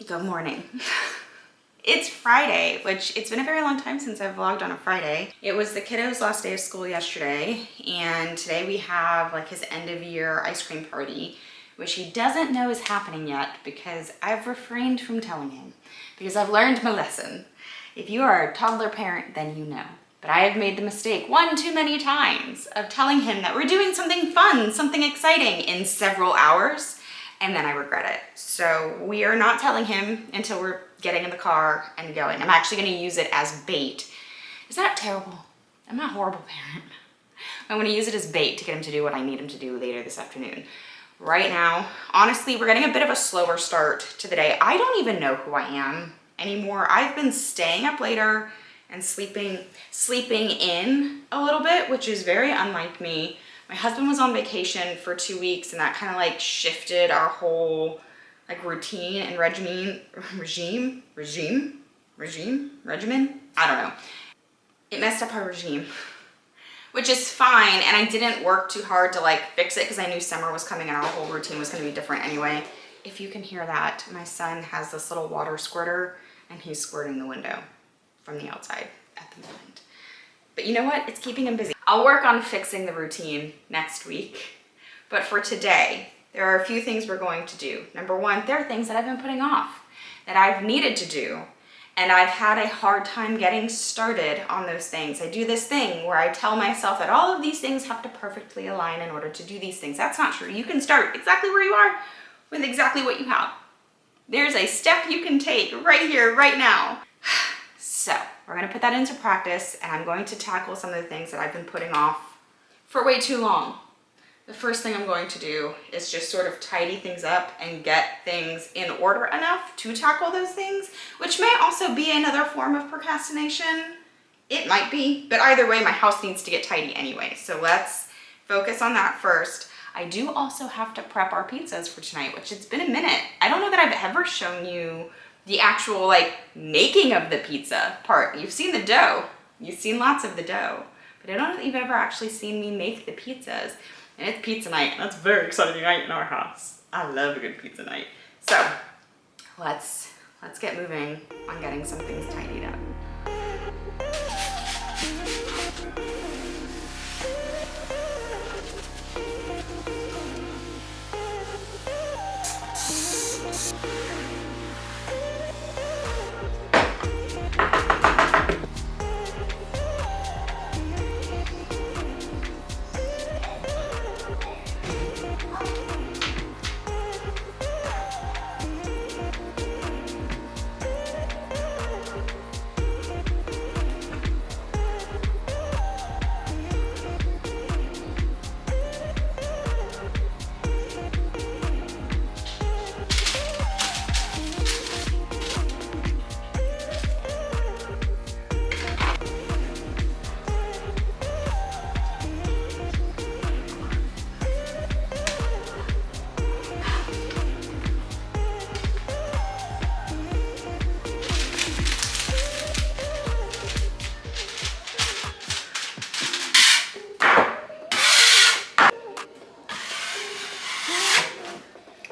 Good morning. It's Friday, which it's been a very long time since I've vlogged on a Friday. It was the kiddo's last day of school yesterday, and today we have like his end of year ice cream party, which he doesn't know is happening yet because I've refrained from telling him because I've learned my lesson. If you are a toddler parent, then you know. But I have made the mistake one too many times of telling him that we're doing something fun, something exciting in several hours, and then I regret it. So we are not telling him until we're getting in the car and going. I'm actually gonna use it as bait. Is that terrible? I'm a horrible parent. I'm gonna use it as bait to get him to do what I need him to do later this afternoon. Right now, honestly, we're getting a bit of a slower start to the day. I don't even know who I am anymore. I've been staying up later and sleeping in a little bit, which is very unlike me. My husband was on vacation for 2 weeks, and that kind of like shifted our whole like routine and regimen. I don't know. It messed up our regime, which is fine. And I didn't work too hard to like fix it because I knew summer was coming and our whole routine was going to be different anyway. If you can hear that, my son has this little water squirter and he's squirting the window from the outside at the moment. But you know what? It's keeping him busy. I'll work on fixing the routine next week. But for today, there are a few things we're going to do. Number one, there are things that I've been putting off that I've needed to do. And I've had a hard time getting started on those things. I do this thing where I tell myself that all of these things have to perfectly align in order to do these things. That's not true. You can start exactly where you are with exactly what you have. There's a step you can take right here, right now. So we're gonna put that into practice, and I'm going to tackle some of the things that I've been putting off for way too long. The first thing I'm going to do is just sort of tidy things up and get things in order enough to tackle those things, which may also be another form of procrastination. It might be, but either way, my house needs to get tidy anyway. So let's focus on that first. I do also have to prep our pizzas for tonight, which it's been a minute. I don't know that I've ever shown you the actual like making of the pizza part. You've seen the dough. You've seen lots of the dough, but I don't know that you've ever actually seen me make the pizzas. And it's pizza night. That's a very exciting night in our house. I love a good pizza night. So let's get moving on getting some things tidied up.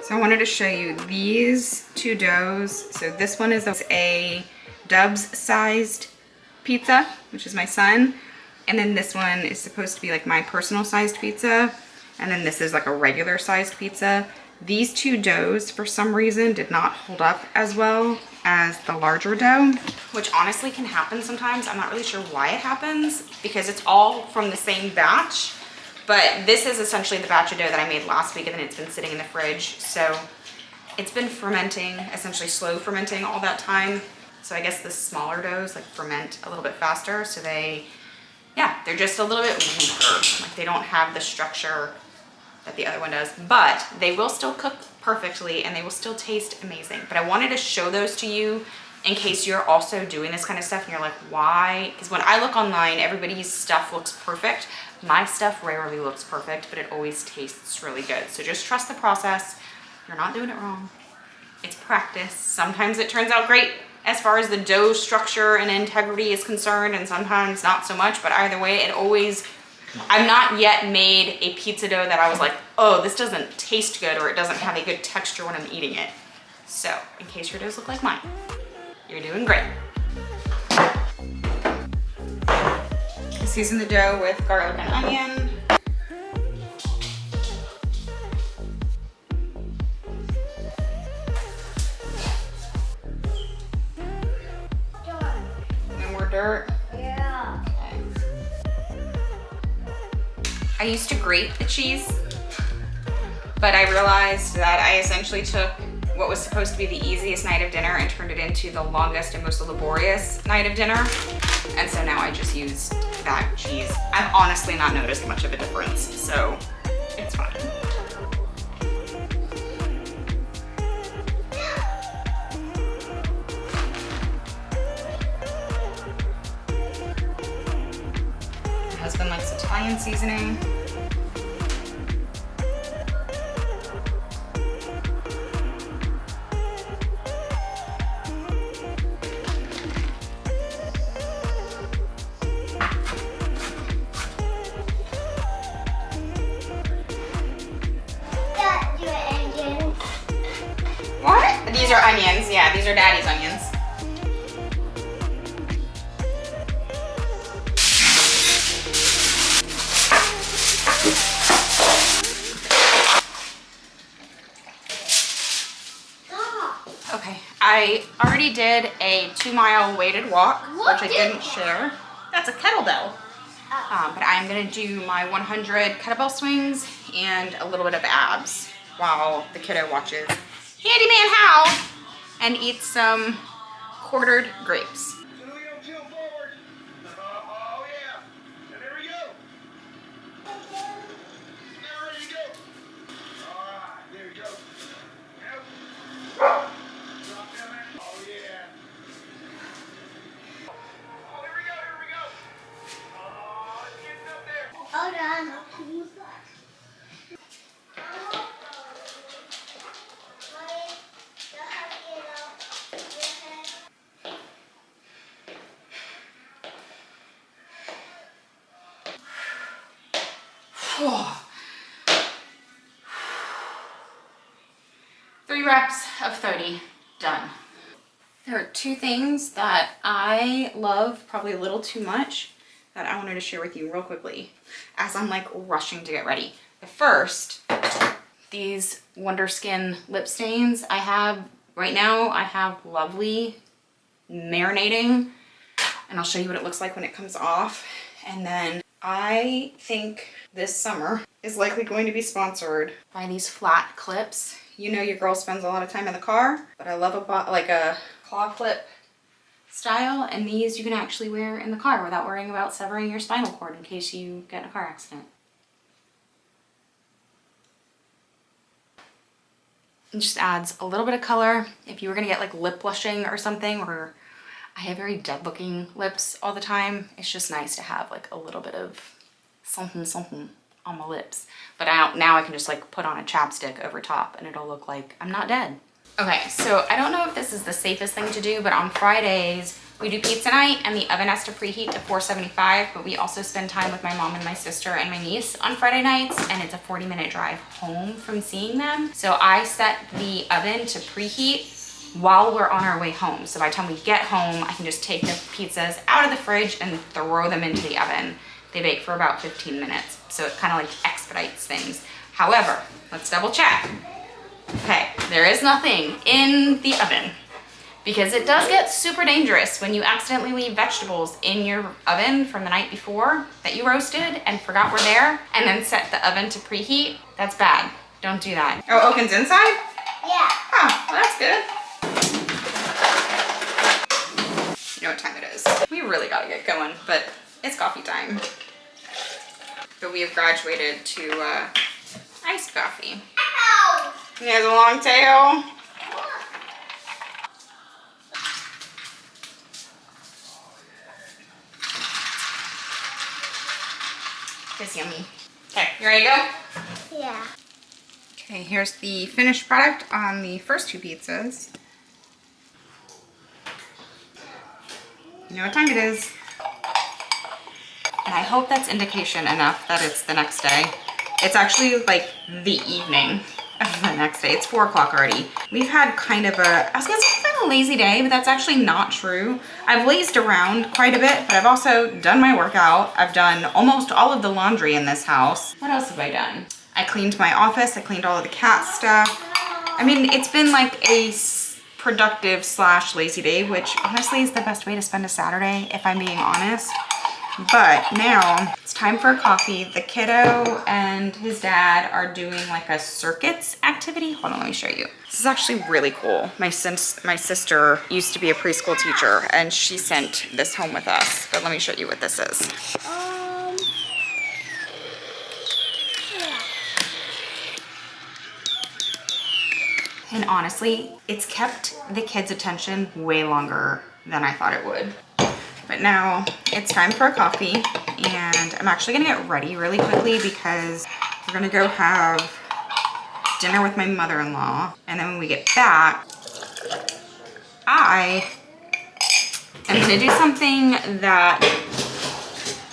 So I wanted to show you these two doughs. So this one is a Dubs sized pizza, which is my son. And then this one is supposed to be like my personal sized pizza. And then this is like a regular sized pizza. These two doughs, for some reason, did not hold up as well as the larger dough, which honestly can happen sometimes. I'm not really sure why it happens because it's all from the same batch. But this is essentially the batch of dough that I made last week, and then it's been sitting in the fridge. So it's been fermenting, essentially slow fermenting all that time. So I guess the smaller doughs like ferment a little bit faster. So they're just a little bit weaker. Like they don't have the structure that the other one does, but they will still cook perfectly and they will still taste amazing. But I wanted to show those to you in case you're also doing this kind of stuff and you're like, why? Because when I look online, everybody's stuff looks perfect. My stuff rarely looks perfect, but it always tastes really good. So just trust the process. You're not doing it wrong. It's practice. Sometimes it turns out great as far as the dough structure and integrity is concerned, and sometimes not so much, but either way, I've not yet made a pizza dough that I was like, oh, this doesn't taste good or it doesn't have a good texture when I'm eating it. So, in case your doughs look like mine, you're doing great. Season the dough with garlic and onion. No more dirt. Yeah. Okay. I used to grate the cheese, but I realized that I essentially took what was supposed to be the easiest night of dinner and turned it into the longest and most laborious night of dinner. And so now I just use that cheese. I've honestly not noticed much of a difference, so it's fine. My husband likes Italian seasoning. What? These are onions. Yeah, these are Daddy's onions. Okay, I already did a 2-mile weighted walk, which I didn't share. That's a kettlebell. But I'm gonna do my 100 kettlebell swings and a little bit of abs while the kiddo watches Handyman How and eats some quartered grapes. Hold on. Three reps of 30, done. There are two things that I love probably a little too much that I wanted to share with you real quickly as I'm like rushing to get ready. The first, these Wonder Skin lip stains I have right now. I have Lovely marinating, and I'll show you what it looks like when it comes off. And then I think this summer is likely going to be sponsored by these flat clips. You know your girl spends a lot of time in the car, but I love like a claw clip style, and these you can actually wear in the car without worrying about severing your spinal cord in case you get in a car accident. It just adds a little bit of color. If you were gonna get like lip blushing or something, or I have very dead looking lips all the time, it's just nice to have like a little bit of something on my lips. But now I can just like put on a chapstick over top and it'll look like I'm not dead. Okay, so I don't know if this is the safest thing to do, but on Fridays we do pizza night and the oven has to preheat to 475, but we also spend time with my mom and my sister and my niece on Friday nights, and it's a 40-minute drive home from seeing them. So I set the oven to preheat while we're on our way home. So by the time we get home, I can just take the pizzas out of the fridge and throw them into the oven. They bake for about 15 minutes. So it kind of like expedites things. However, let's double check. Okay, there is nothing in the oven because it does get super dangerous when you accidentally leave vegetables in your oven from the night before that you roasted and forgot were there and then set the oven to preheat. That's bad. Don't do that. Oh, Oaken's inside? Yeah. Oh, well, that's good. You know what time it is. We really gotta get going, but it's coffee time. But we have graduated to iced coffee. Ow! He has a long tail. It's yummy. Okay, you ready to go? Yeah. Okay, here's the finished product on the first two pizzas. You know what time it is. And I hope that's indication enough that it's the next day. It's actually like the evening the next day. It's 4 o'clock already. We've had kind of I was gonna say kind of a lazy day, but that's actually not true. I've lazed around quite a bit, but I've also done my workout. I've done almost all of the laundry in this house. What else have I done? I cleaned my office. I cleaned all of the cat stuff. I mean, it's been like a productive / lazy day, which honestly is the best way to spend a Saturday, if I'm being honest. But now it's time for a coffee. The kiddo and his dad are doing like a circuits activity. Hold on, let me show you. This is actually really cool. My sister used to be a preschool teacher and she sent this home with us. But let me show you what this is. And honestly, it's kept the kids' attention way longer than I thought it would. But now it's time for a coffee and I'm actually gonna get ready really quickly because we're gonna go have dinner with my mother-in-law. And then when we get back, I am gonna do something that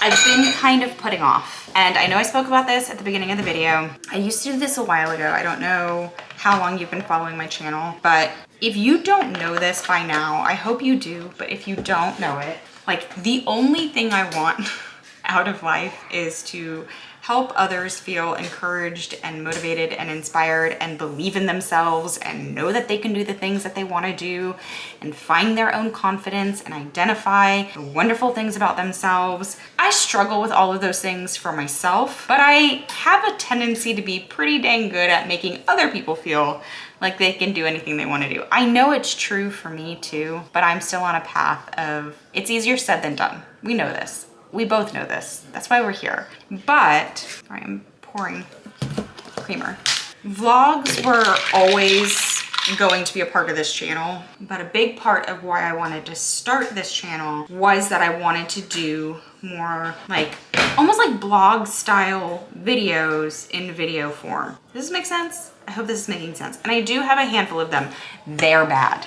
I've been kind of putting off. And I know I spoke about this at the beginning of the video. I used to do this a while ago. I don't know how long you've been following my channel, but if you don't know this by now, I hope you do, but if you don't know it, like the only thing I want out of life is to help others feel encouraged and motivated and inspired and believe in themselves and know that they can do the things that they want to do and find their own confidence and identify the wonderful things about themselves. I struggle with all of those things for myself, but I have a tendency to be pretty dang good at making other people feel like they can do anything they want to do. I know it's true for me too, but I'm still on a path of, it's easier said than done. We know this. We both know this. That's why we're here. But, sorry, I'm pouring creamer. Vlogs were always going to be a part of this channel, but a big part of why I wanted to start this channel was that I wanted to do more like, almost like blog style videos in video form. Does this make sense? I hope this is making sense. And I do have a handful of them. They're bad.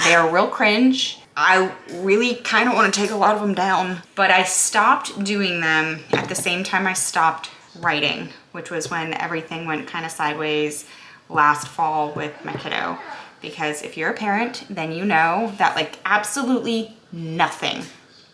They're real cringe. I really kind of want to take a lot of them down, but I stopped doing them at the same time I stopped writing, which was when everything went kind of sideways last fall with my kiddo. Because if you're a parent, then you know that like absolutely nothing,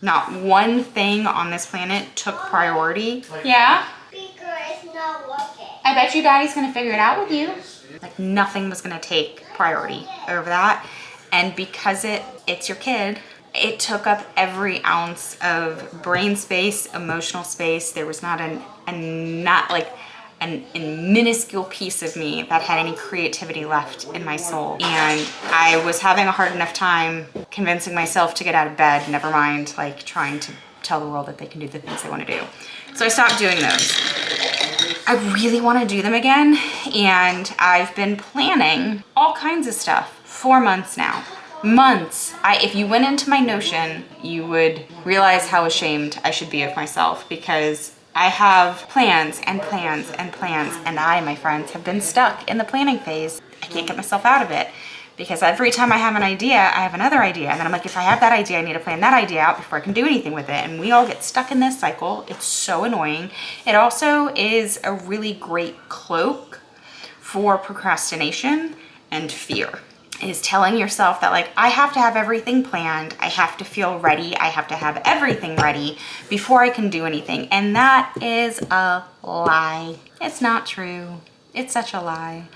not one thing on this planet took priority. Yeah? Speaker is not working. I bet you Daddy's gonna figure it out with you. Like nothing was gonna take priority over that. And because it's your kid, it took up every ounce of brain space, emotional space. There was not a minuscule piece of me that had any creativity left in my soul. And I was having a hard enough time convincing myself to get out of bed, never mind like trying to tell the world that they can do the things they want to do. So I stopped doing those. I really want to do them again, and I've been planning all kinds of stuff for months now. Months. If you went into my Notion, you would realize how ashamed I should be of myself, because I have plans and plans and plans, and I, my friends, have been stuck in the planning phase. I can't get myself out of it, because every time I have an idea, I have another idea, and then I'm like, if I have that idea, I need to plan that idea out before I can do anything with it, and we all get stuck in this cycle. It's so annoying. It also is a really great cloak for procrastination and fear. Is telling yourself that like, I have to have everything planned, I have to feel ready, I have to have everything ready before I can do anything. And that is a lie. It's not true. It's such a lie.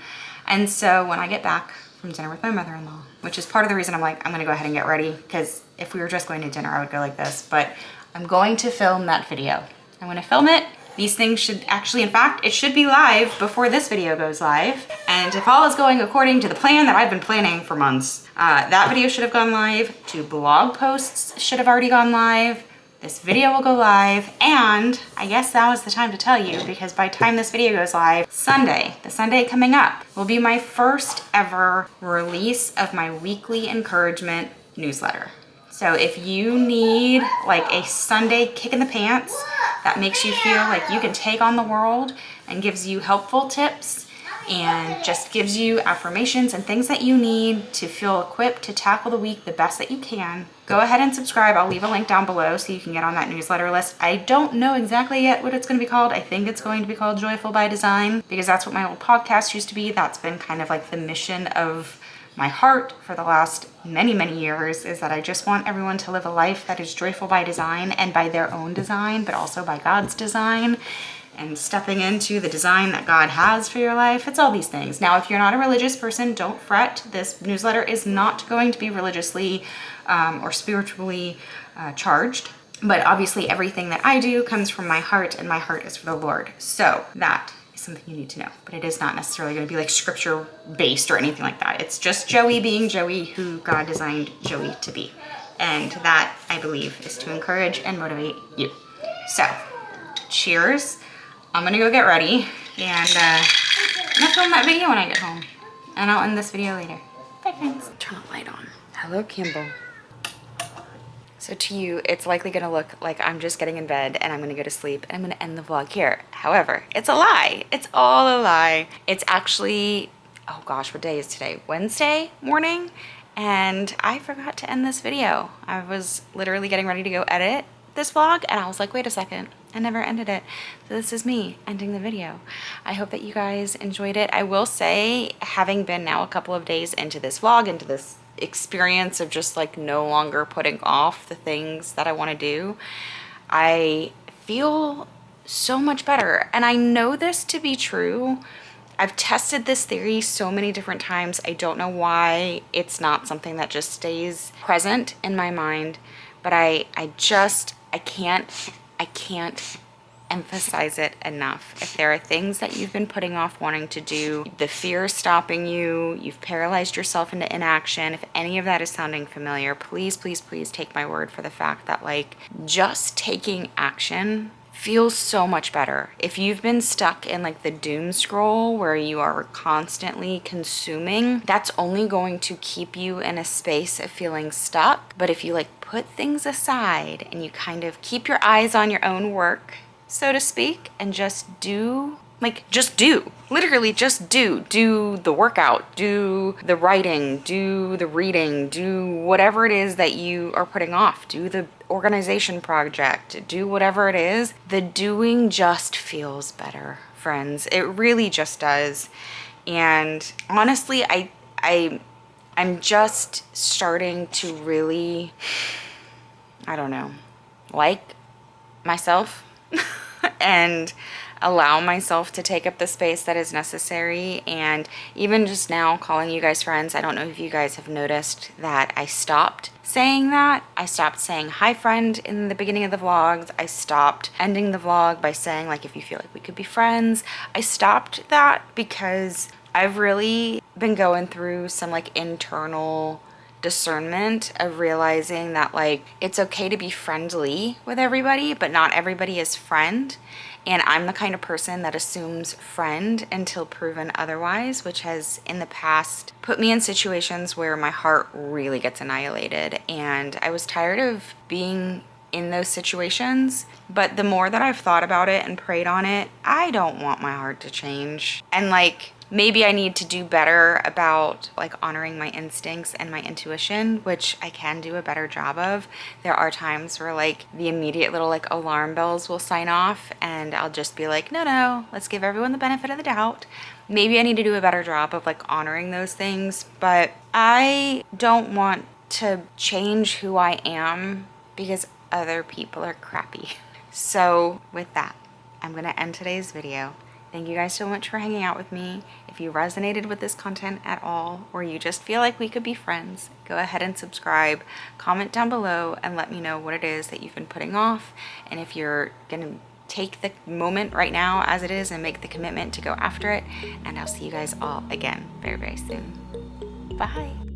And so when I get back from dinner with my mother-in-law, which is part of the reason I'm like, I'm gonna go ahead and get ready, because if we were just going to dinner, I would go like this, but I'm going to film that video. I'm gonna film it. These things should actually, in fact, it should be live before this video goes live. And if all is going according to the plan that I've been planning for months, that video should have gone live, 2 blog posts should have already gone live, this video will go live, and I guess now is the time to tell you, because by the time this video goes live, Sunday, the Sunday coming up, will be my first ever release of my weekly encouragement newsletter. So if you need like a Sunday kick in the pants that makes you feel like you can take on the world and gives you helpful tips and just gives you affirmations and things that you need to feel equipped to tackle the week the best that you can. Go ahead and subscribe. I'll leave a link down below so you can get on that newsletter list. I don't know exactly yet what it's going to be called. I think it's going to be called Joyful by Design because that's what my old podcast used to be. That's been kind of like the mission of my heart for the last many, many years, is that I just want everyone to live a life that is joyful by design and by their own design, but also by God's design, and stepping into the design that God has for your life. It's all these things. Now, if you're not a religious person, don't fret. This newsletter is not going to be religiously or spiritually charged. But obviously everything that I do comes from my heart, and my heart is for the Lord. So that is something you need to know. But it is not necessarily going to be like scripture based or anything like that. It's just Joey being Joey, who God designed Joey to be. And that, I believe, is to encourage and motivate you. So, cheers. I'm gonna go get ready, and I'm gonna film that video when I get home. And I'll end this video later. Bye, friends. Turn the light on. Hello, Campbell. So to you, it's likely gonna look like I'm just getting in bed and I'm gonna go to sleep and I'm gonna end the vlog here. However, it's a lie. It's all a lie. It's actually, oh gosh, what day is today? Wednesday morning, and I forgot to end this video. I was literally getting ready to go edit this vlog, and I was like, wait a second, I never ended it. So this is me ending the video. I hope that you guys enjoyed it. I will say, having been now a couple of days into this vlog, into this experience of just like no longer putting off the things that I want to do, I feel so much better. And I know this to be true. I've tested this theory so many different times. I don't know why it's not something that just stays present in my mind, but I can't emphasize it enough. If there are things that you've been putting off wanting to do, the fear is stopping you, you've paralyzed yourself into inaction, if any of that is sounding familiar, please, please, please take my word for the fact that like just taking action feels so much better. If you've been stuck in like the doom scroll where you are constantly consuming, that's only going to keep you in a space of feeling stuck. But if you like put things aside and you kind of keep your eyes on your own work, so to speak, and just do, literally just do the workout, do the writing, do the reading, do whatever it is that you are putting off, do the organization project, do whatever it is, the doing just feels better, friends. It really just does. And honestly, I'm just starting to really, I don't know, like myself and allow myself to take up the space that is necessary. And even just now calling you guys friends, I don't know if you guys have noticed that I stopped saying that. I stopped saying hi friend in the beginning of the vlogs. I stopped ending the vlog by saying like, if you feel like we could be friends. I stopped that because I've really been going through some like internal discernment of realizing that like it's okay to be friendly with everybody, but not everybody is friend. And I'm the kind of person that assumes friend until proven otherwise, which has in the past put me in situations where my heart really gets annihilated. And I was tired of being in those situations, but the more that I've thought about it and prayed on it, I don't want my heart to change. And like, maybe I need to do better about like honoring my instincts and my intuition, which I can do a better job of. There are times where like the immediate little like alarm bells will sign off and I'll just be like, no, let's give everyone the benefit of the doubt. Maybe I need to do a better job of like honoring those things, but I don't want to change who I am because other people are crappy. So with that, I'm gonna end today's video. Thank you guys so much for hanging out with me. If you resonated with this content at all, or you just feel like we could be friends, go ahead and subscribe, comment down below, and let me know what it is that you've been putting off. And if you're gonna take the moment right now as it is and make the commitment to go after it. And I'll see you guys all again very, very soon. Bye.